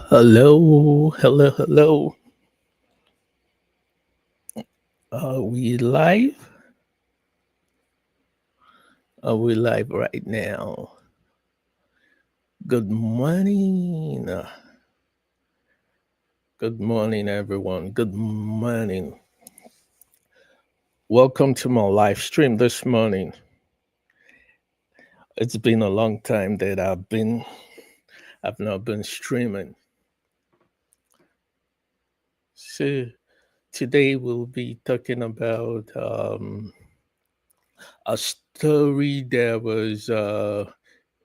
Hello, hello, hello. Are we live? Are we live right now? Good morning. Good morning, everyone. Good morning. Welcome to my live stream this morning. It's been a long time that I've not been streaming. So today we'll be talking about a story that was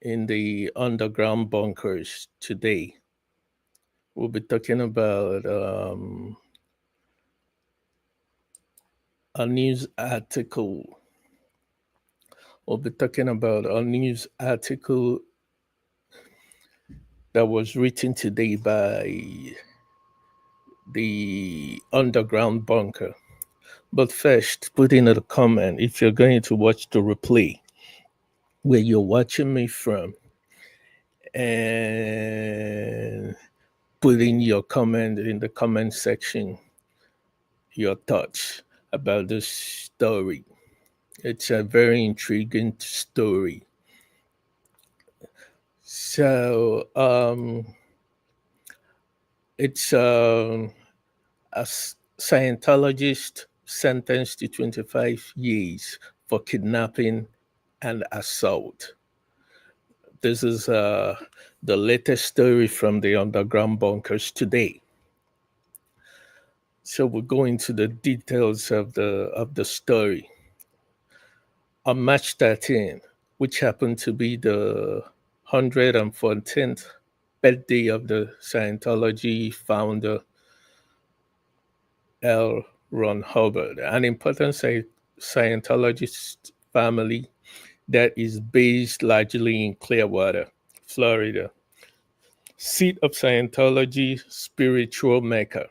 in the underground bunkers today. We'll be talking about a news article. We'll be talking about a news article that was written today by the underground bunker. But first, put in a comment if you're going to watch the replay where you're watching me from, and put in your comment in the comment section, your thoughts about this story. It's a very intriguing story. So it's Scientologist sentenced to 25 years for kidnapping and assault. This is the latest story from the underground bunkers today. So we'll go into the details of the story. On March 13th, which happened to be the 114th birthday of the Scientology founder L. Ron Hubbard, an important Scientologist family that is based largely in Clearwater, Florida, seat of Scientology spiritual mecca.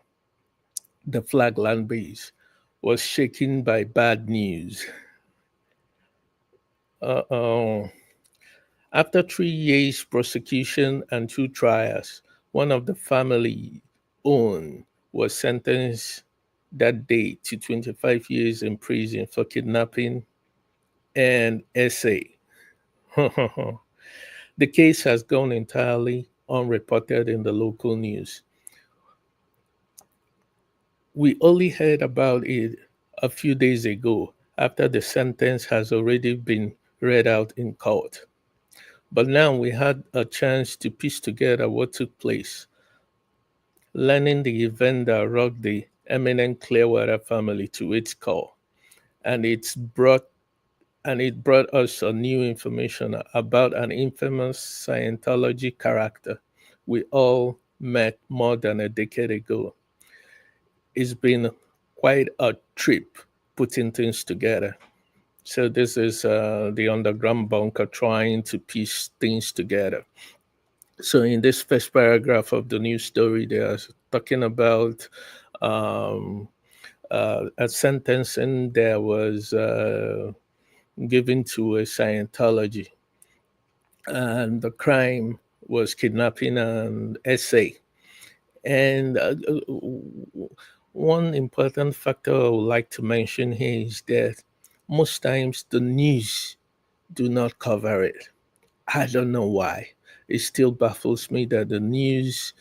The Flagland base was shaken by bad news. Uh-oh. After 3 years prosecution and two trials, one of the family owned was sentenced that day to 25 years in prison for kidnapping and essay. The case has gone entirely unreported in the local news. We only heard about it a few days ago after the sentence has already been read out in court. But now we had a chance to piece together what took place, learning the event that rocked the eminent Clearwater family to its core. And it brought us a new information about an infamous Scientology character we all met more than a decade ago. It's been quite a trip putting things together. So this is the underground bunker trying to piece things together. So in this first paragraph of the news story, they are talking about um, a sentencing that was given to a Scientology, and the crime was kidnapping and essay. And one important factor I would like to mention here is that most times the news do not cover it. I don't know why. It still baffles me that the news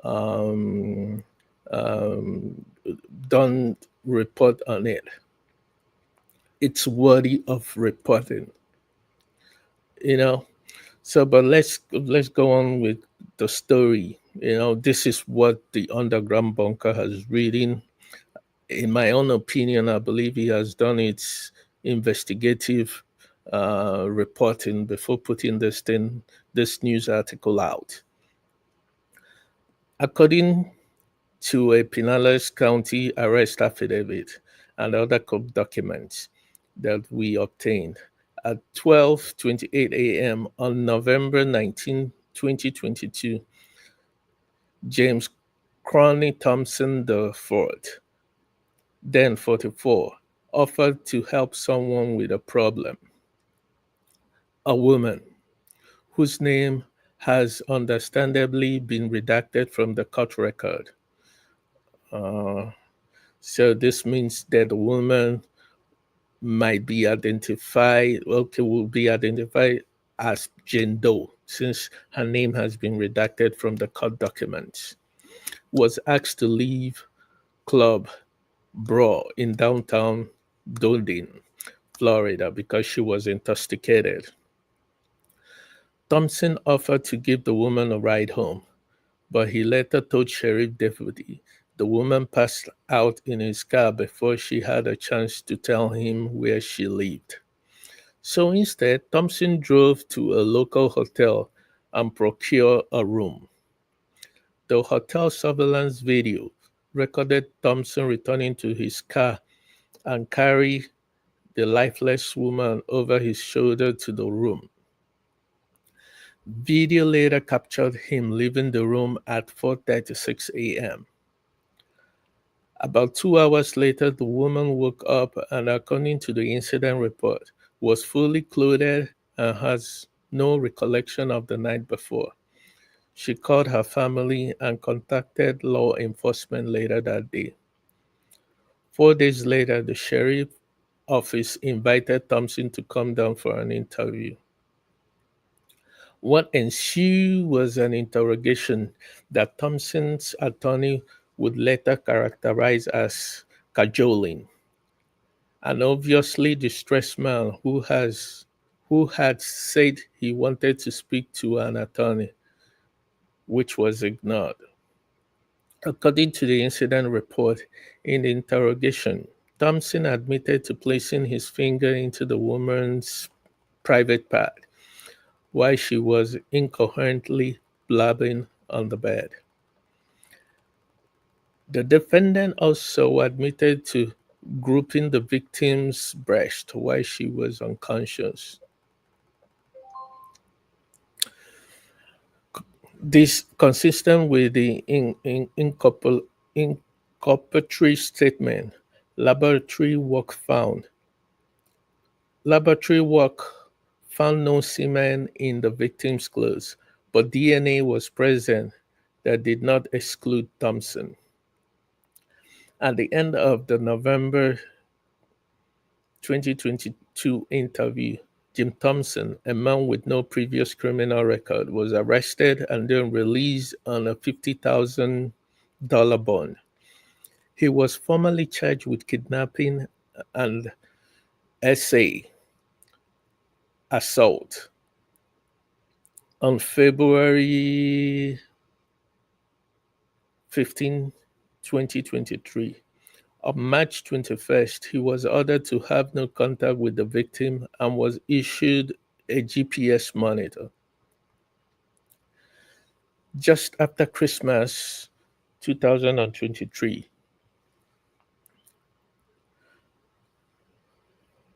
um, um, don't report on it. It's worthy of reporting, you know. So, but let's go on with the story. This is what the underground bunker has written. In my own opinion, I believe he has done its investigative reporting before putting this news article out. According to a Pinellas County arrest affidavit and other court documents that we obtained at 12:28 a.m. on November 19, 2022, James Crony Thompson IV, then 44, offered to help someone with a problem, a woman whose name has understandably been redacted from the court record. So this means that the woman might be identified, okay, will be identified as Jane Doe, since her name has been redacted from the court documents. Was asked to leave Club Bra in downtown Dodin, Florida, because she was intoxicated. Thompson offered to give the woman a ride home, but he later told Sheriff Deputy the woman passed out in his car before she had a chance to tell him where she lived. So instead, Thompson drove to a local hotel and procured a room. The hotel surveillance video recorded Thompson returning to his car and carry the lifeless woman over his shoulder to the room. Video later captured him leaving the room at 4:36 a.m. About 2 hours later, the woman woke up and, according to the incident report, was fully clothed and has no recollection of the night before. She called her family and contacted law enforcement later that day. 4 days later, the sheriff's office invited Thompson to come down for an interview. What ensued was an interrogation that Thompson's attorney would later characterize as cajoling. An obviously distressed man who had said he wanted to speak to an attorney, which was ignored. According to the incident report, in the interrogation, Thompson admitted to placing his finger into the woman's private part while she was incoherently blabbing on the bed. The defendant also admitted to gripping the victim's breast while she was unconscious. This consistent with the inculpatory statement. Laboratory work found Laboratory work found no semen in the victim's clothes, but DNA was present that did not exclude Thompson. At the end of the November 2022 interview, Jim Thompson, a man with no previous criminal record, was arrested and then released on a $50,000 bond. He was formally charged with kidnapping and SA assault. On February 15, 2023, on March 21st, he was ordered to have no contact with the victim and was issued a GPS monitor. Just after Christmas 2023,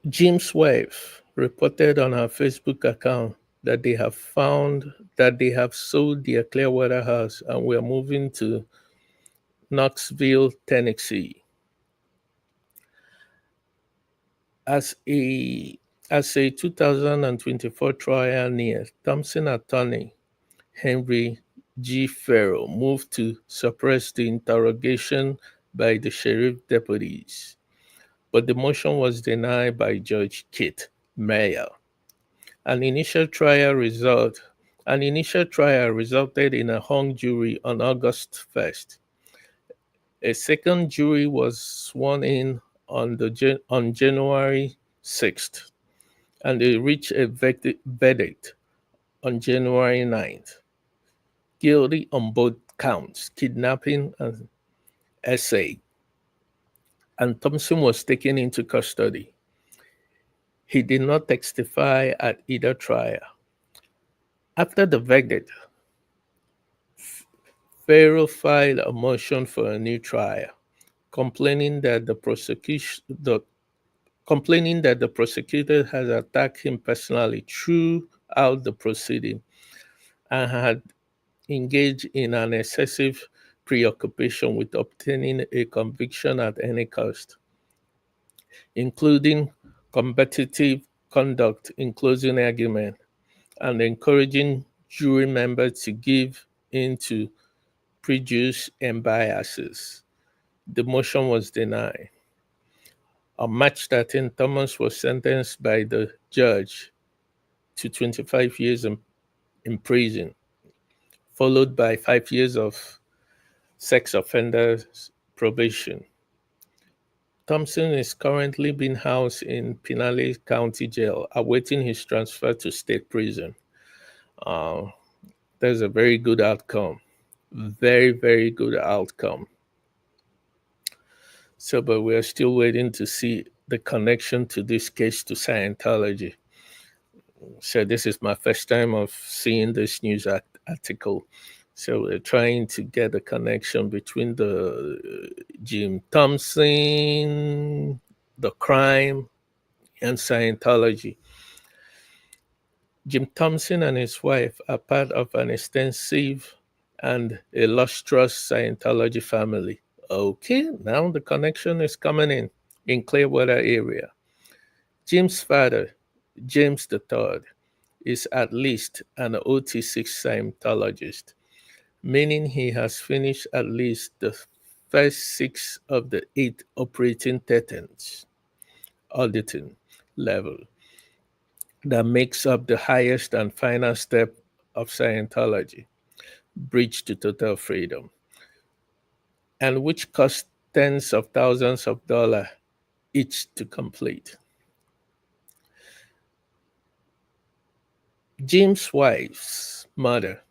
Jim's wife reported on her Facebook account that they have sold their Clearwater house and were moving to Knoxville, Tennessee. As a 2024 trial neared, Thompson attorney Henry G. Farrell moved to suppress the interrogation by the sheriff deputies, but the motion was denied by Judge Kit Mayer. An initial trial resulted in a hung jury on August 1st. A second jury was sworn in on January 6th, and they reached a verdict on January 9th. Guilty on both counts, kidnapping and SA, and Thompson was taken into custody. He did not testify at either trial. After the verdict, Farrell filed a motion for a new trial, complaining that the prosecutor had attacked him personally throughout the proceeding and had engaged in an excessive preoccupation with obtaining a conviction at any cost, including combative conduct in closing argument and encouraging jury member to give in to prejudice and biases. The motion was denied. On March 13, Thomas was sentenced by the judge to 25 years in prison, followed by 5 years of sex offenders probation. Thompson is currently being housed in Pinellas County Jail, awaiting his transfer to state prison. Uh, that's a very good outcome. Very, very good outcome. So, but we are still waiting to see the connection to this case to Scientology. So, this is my first time of seeing this news article. So, we're trying to get a connection between the Jim Thompson, the crime, and Scientology. Jim Thompson and his wife are part of an extensive and illustrious Scientology family. Okay, now the connection is coming in Clearwater area. Jim's father, James III, is at least an OT6 Scientologist, meaning he has finished at least the first 6 of the 8 operating tetans, auditing level, that makes up the highest and final step of Scientology, bridge to total freedom, and which cost tens of thousands of dollars each to complete. Jim's wife's mother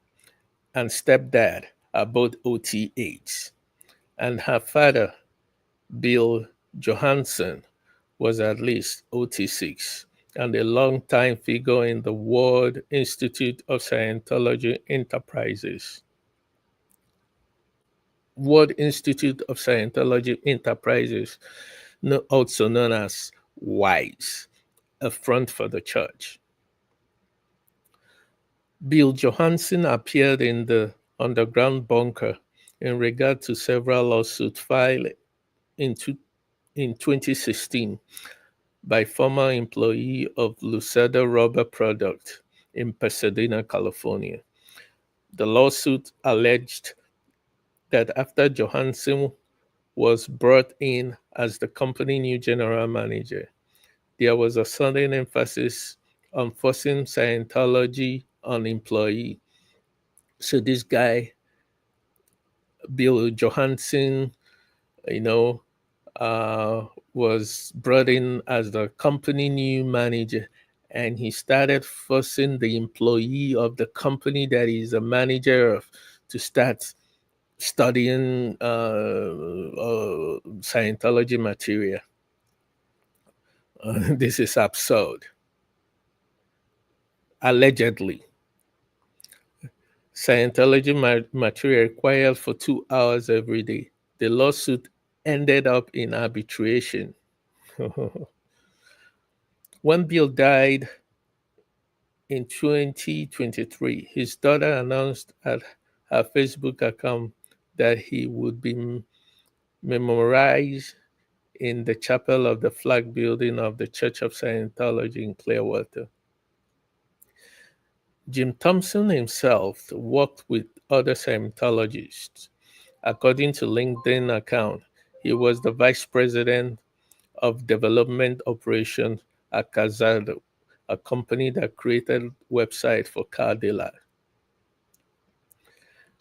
and stepdad are both OT8s, and her father, Bill Johansson, was at least OT6 and a long-time figure in the World Institute of Scientology Enterprises. World Institute of Scientology Enterprises, also known as WISE, a front for the church. Bill Johansson appeared in the underground bunker in regard to several lawsuits filed in 2016 by former employee of Lucida Rubber Product in Pasadena, California. The lawsuit alleged that after Johansson was brought in as the company new general manager, there was a sudden emphasis on forcing Scientology on employee. So this guy, Bill Johansson, you know, was brought in as the company new manager, and he started forcing the employee of the company that he's a manager of to start studying Scientology material. This is absurd. Allegedly, Scientology material required for 2 hours every day. The lawsuit ended up in arbitration. When Bill died in 2023, his daughter announced at her Facebook account that he would be memorialized in the chapel of the flag building of the Church of Scientology in Clearwater. Jim Thompson himself worked with other Scientologists. According to LinkedIn account, he was the vice president of development operations at Casado, a company that created website for car dealers.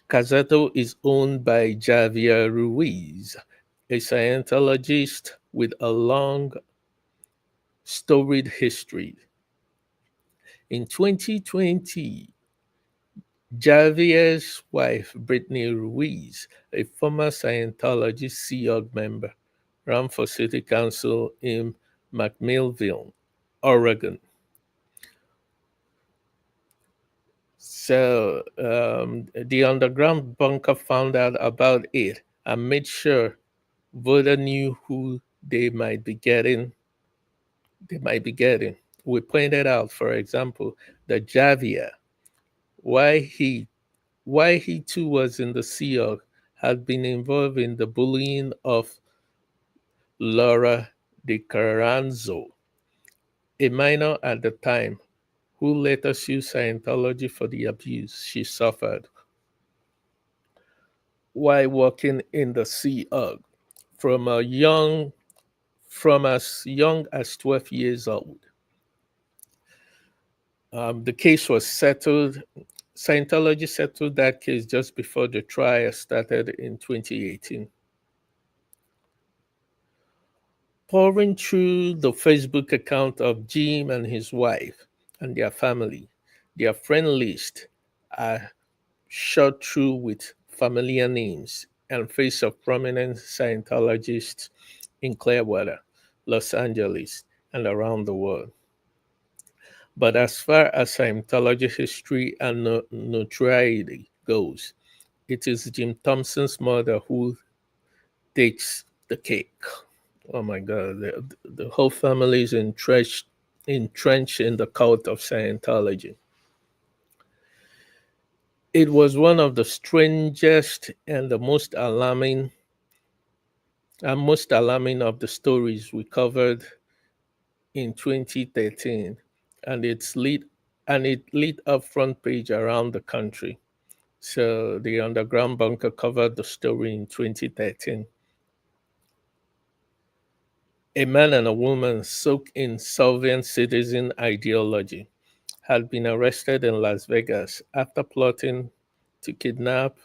Casado is owned by Javier Ruiz, a Scientologist with a long, storied history. In 2020, Javier's wife, Brittany Ruiz, a former Scientology Sea Org member, ran for city council in McMillville, Oregon. So the underground bunker found out about it and made sure voters knew who they might be getting. We pointed out, for example, that Javier, why he too was in the Sea Org, had been involved in the bullying of Laura De Carranzo, a minor at the time, who later sued Scientology for the abuse she suffered while working in the Sea Org from a young from as young as 12 years old. The case was settled. Scientology settled that case just before the trial started in 2018. Pouring through the Facebook account of Jim and his wife and their family, their friend list are shot through with familiar names and face of prominent Scientologists in Clearwater, Los Angeles, and around the world. But as far as Scientology history and notoriety goes, it is Jim Thompson's mother who takes the cake. Oh my God, the whole family is entrenched in the cult of Scientology. It was one of the strangest and the most alarming of the stories we covered in 2013, and it lit up front page around the country. So the Underground Bunker covered the story in 2013. A man and a woman soaked in Soviet citizen ideology had been arrested in Las Vegas after plotting to kidnap,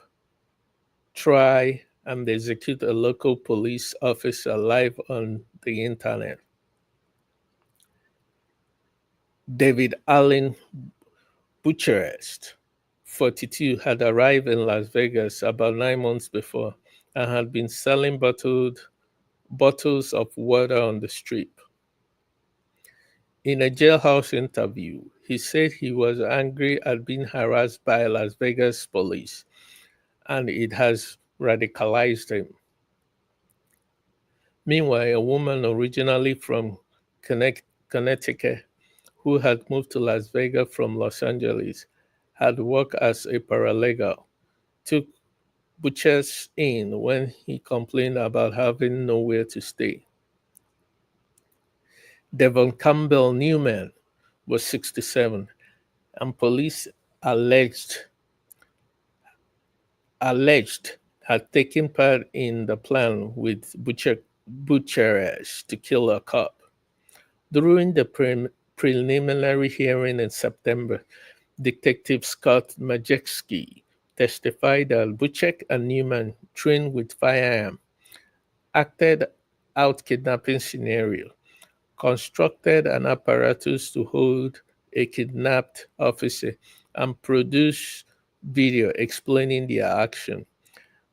try, and execute a local police officer live on the internet. David Allen Bucharest, 42, had arrived in Las Vegas about 9 months before and had been selling bottles of water on the street. In a jailhouse interview, he said he was angry at being harassed by Las Vegas police and it has radicalized him. Meanwhile, a woman originally from Connecticut who had moved to Las Vegas from Los Angeles had worked as a paralegal, took Butchers in when he complained about having nowhere to stay. Devon Campbell Newman was 67, and police alleged alleged had taken part in the plan with Butchers to kill a cop. During the preliminary hearing in September, Detective Scott Majewski testified that Buchek and Newman, trained with firearm, acted out kidnapping scenario, constructed an apparatus to hold a kidnapped officer, and produced video explaining their action,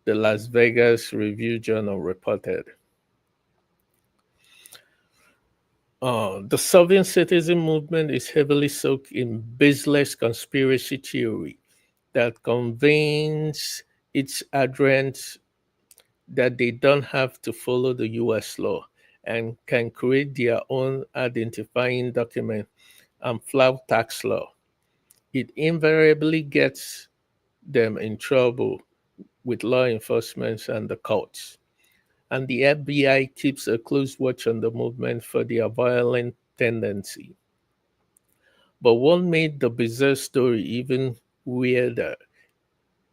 the Las Vegas Review-Journal reported. The Soviet citizen movement is heavily soaked in baseless conspiracy theory that convinces its adherents that they don't have to follow the US law and can create their own identifying document and flout tax law. It invariably gets them in trouble with law enforcement and the courts. And the FBI keeps a close watch on the movement for their violent tendency. But what made the bizarre story even weirder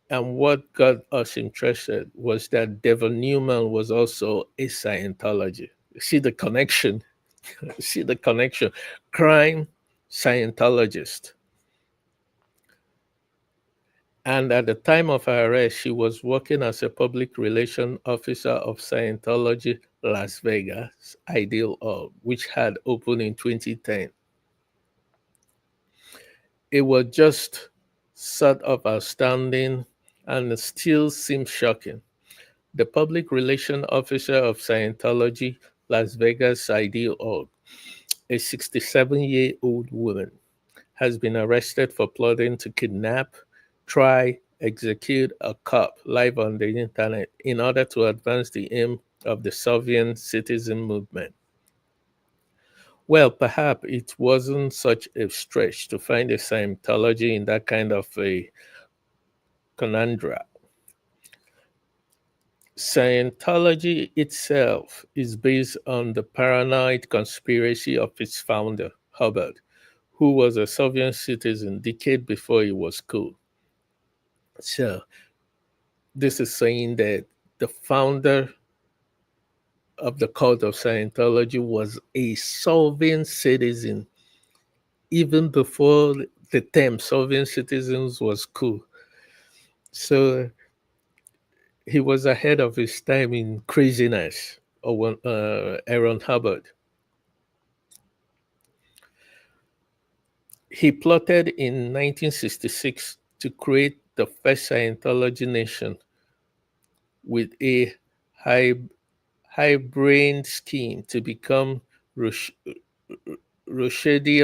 and what got us interested was that Devon Newman was also a Scientologist. See the connection? See the connection? Crime Scientologist. And at the time of her arrest, she was working as a public relations officer of Scientology Las Vegas, Ideal Org, which had opened in 2010. It was just sort of astounding and still seems shocking. The public relations officer of Scientology Las Vegas Ideal Org, a 67-year-old woman, has been arrested for plotting to kidnap, try, execute a cop live on the internet in order to advance the aim of the Soviet citizen movement. Well, perhaps it wasn't such a stretch to find a Scientology in that kind of a conundrum. Scientology itself is based on the paranoid conspiracy of its founder, Hubbard, who was a Soviet citizen decade before he was cool. So this is saying that the founder of the cult of Scientology was a Soviet citizen even before the term Soviet citizens was cool. So he was ahead of his time in craziness. Or Aaron Hubbard. He plotted in 1966 to create the first Scientology nation with a high high-brained scheme to become Russia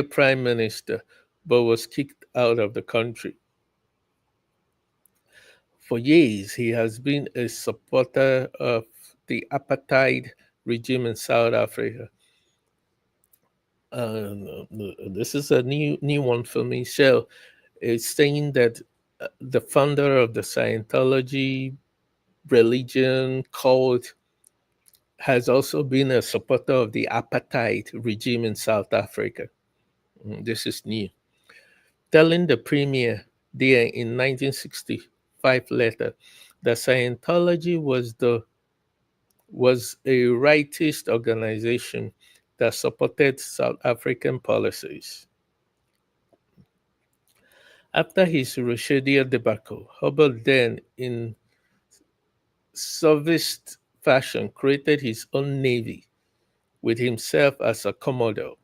prime minister, but was kicked out of the country. For years, he has been a supporter of the apartheid regime in South Africa. This is a new one for me. So it's saying that the founder of the Scientology religion cult has also been a supporter of the apartheid regime in South Africa. This is new. Telling the premier there in 1965 letter that Scientology was a rightist organization that supported South African policies. After his Russia debacle, Hubbard then, in Soviet fashion, created his own navy with himself as a commodore,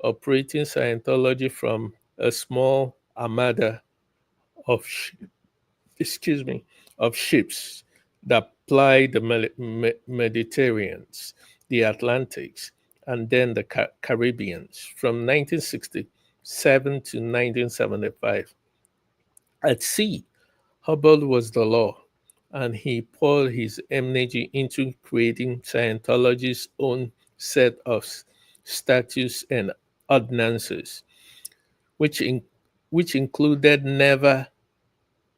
operating Scientology from a small armada of excuse me, of ships that ply the Mediterraneans, the Atlantics, and then the Caribbeans from 1967 to 1975. At sea, Hubbard was the law, and he poured his energy into creating Scientology's own set of statutes and ordinances, which, which included never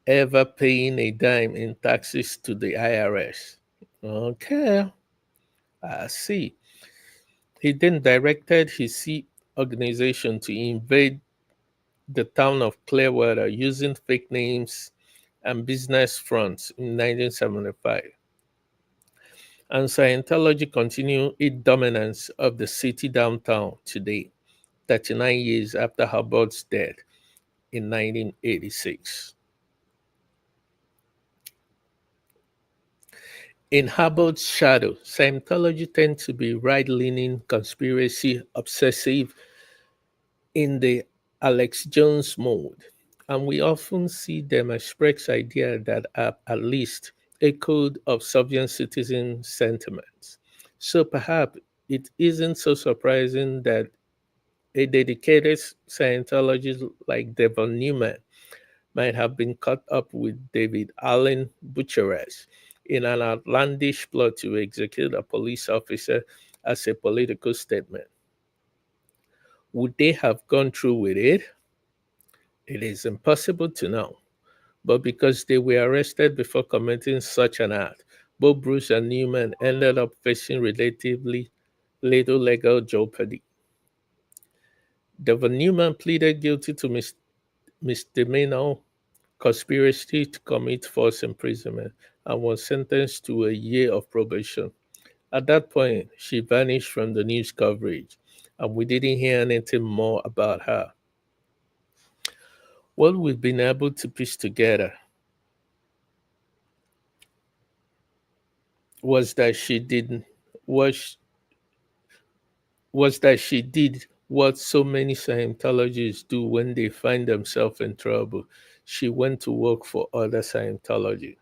ever paying a dime in taxes to the IRS. Okay, I see. He then directed his sea organization to invade the town of Clearwater using fake names and business fronts in 1975. And Scientology continued its dominance of the city downtown today, 39 years after Hubbard's death in 1986. In Hubbard's shadow, Scientology tends to be right-leaning, conspiracy obsessive in the Alex Jones mode, and we often see them express ideas that are at least echoed of Soviet citizen sentiments. So perhaps it isn't so surprising that a dedicated Scientologist like Devon Newman might have been caught up with David Allen Bucharest in an outlandish plot to execute a police officer as a political statement. Would they have gone through with it? It is impossible to know. But because they were arrested before committing such an act, both Bruce and Newman ended up facing relatively little legal jeopardy. Devon Newman pleaded guilty to misdemeanor conspiracy to commit false imprisonment and was sentenced to a year of probation. At that point, she vanished from the news coverage, and we didn't hear anything more about her. What we've been able to piece together was that she did was was that she did what so many Scientologists do when they find themselves in trouble. She went to work for other Scientologists.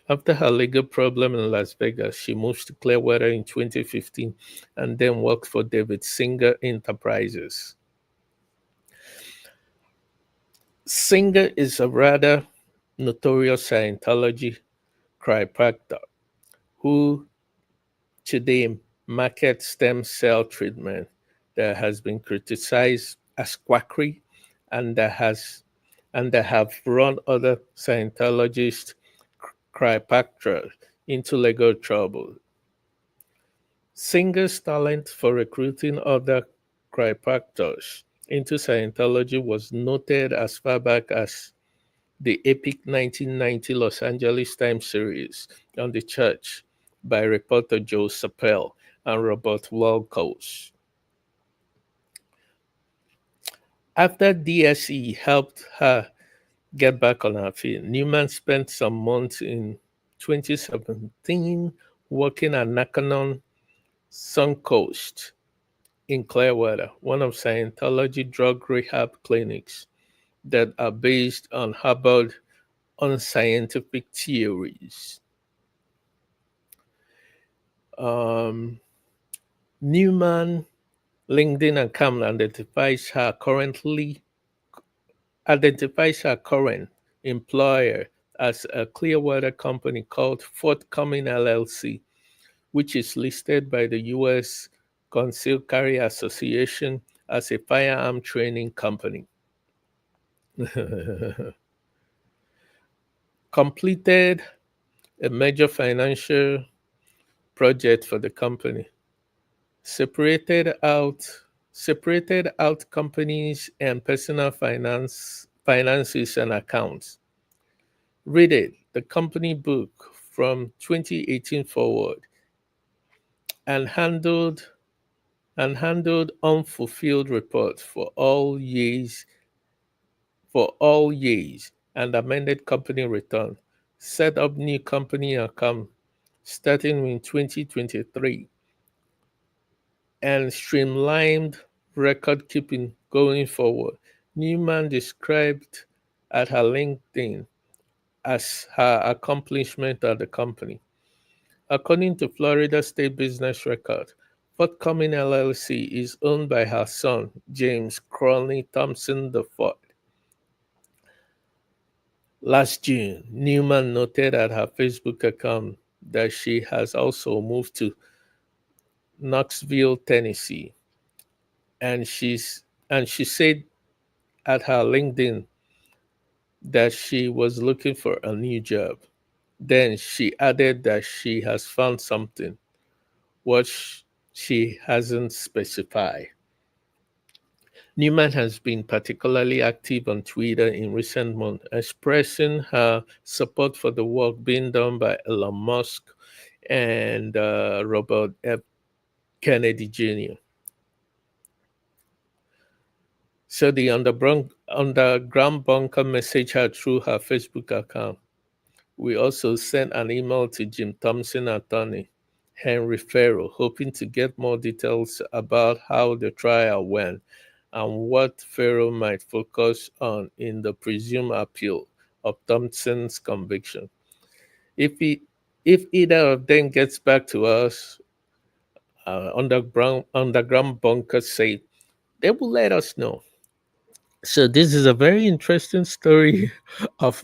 After her legal problem in Las Vegas, she moved to Clearwater in 2015 and then worked for David Singer Enterprises. Singer is a rather notorious Scientology chiropractor who today markets stem cell treatment that has been criticized as quackery and that have run other Scientologist chiropractors into legal trouble. Singer's talent for recruiting other subscribers into Scientology was noted as far back as the epic 1990 Los Angeles Times series on the church by reporter Joe Sapel and Robert Walcoz. After DSE helped her get back on her feet, Newman spent some months in 2017 working at Nakanon Suncoast in Clearwater, one of Scientology drug rehab clinics that are based on Harvard unscientific theories. Newman LinkedIn account identifies her current employer as a Clearwater company called Forthcoming LLC, which is listed by the U.S. Concealed Carry Association as a firearm training company. Completed a major financial project for the company. Separated out companies and personal finances and accounts. Read it, the company book from 2018 forward, and handled unfulfilled reports for all years and amended company return. Set up new company account starting in 2023 and streamlined record keeping going forward. Newman described at her LinkedIn as her accomplishment at the company. According to Florida State Business Record, Forthcoming LLC is owned by her son, James Crowley Thompson IV. Last June, Newman noted at her Facebook account that she has also moved to Knoxville, Tennessee, and she said at her LinkedIn that she was looking for a new job. Then she added that she has found something, which she hasn't specified. Newman has been particularly active on Twitter in recent months, expressing her support for the work being done by Elon Musk and Robert F. Kennedy Jr. So the underground bunker messaged her through her Facebook account. We also sent an email to Jim Thompson attorney, Henry Farrell, hoping to get more details about how the trial went and what Farrell might focus on in the presumed appeal of Thompson's conviction. If either of them gets back to us, underground bunker said, they will let us know. So this is a very interesting story of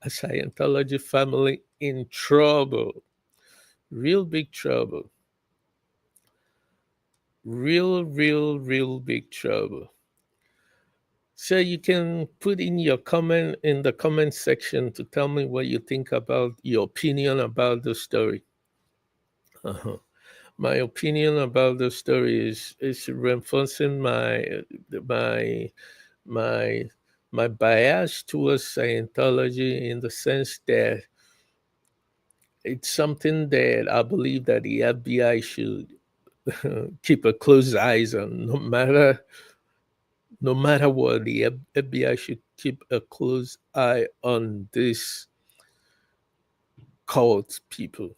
a Scientology family in trouble, real big trouble, real big trouble. So you can put in your comment in the comment section to tell me what you think about your opinion about the story. Uh-huh. My opinion about the story is reinforcing my my my bias towards Scientology in the sense that it's something that I believe that the FBI should keep a close eyes on. No matter what, the FBI should keep a close eye on these cult people.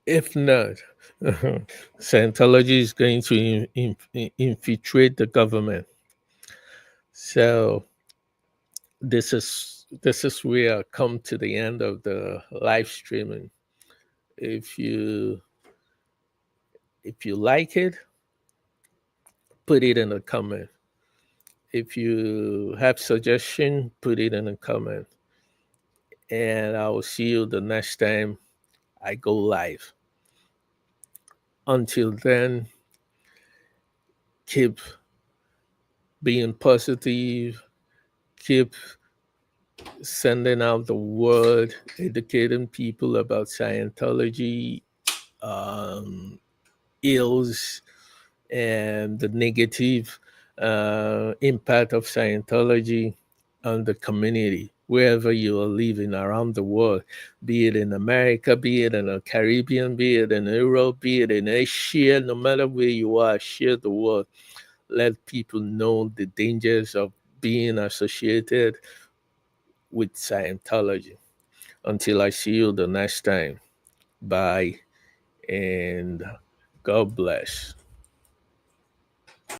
If not, Scientology is going to infiltrate the government. So this is where I come to the end of the live streaming. If you like it, put it in the comment. If you have suggestion, put it in the comment. And I will see you the next time I go live. Until then, keep being positive, keep sending out the word, educating people about Scientology, ills, and the negative impact of Scientology on the community, wherever you are living around the world, be it in America, be it in the Caribbean, be it in Europe, be it in Asia, no matter where you are, share the word. Let people know the dangers of being associated with Scientology. Until I see you the next time, bye and God bless.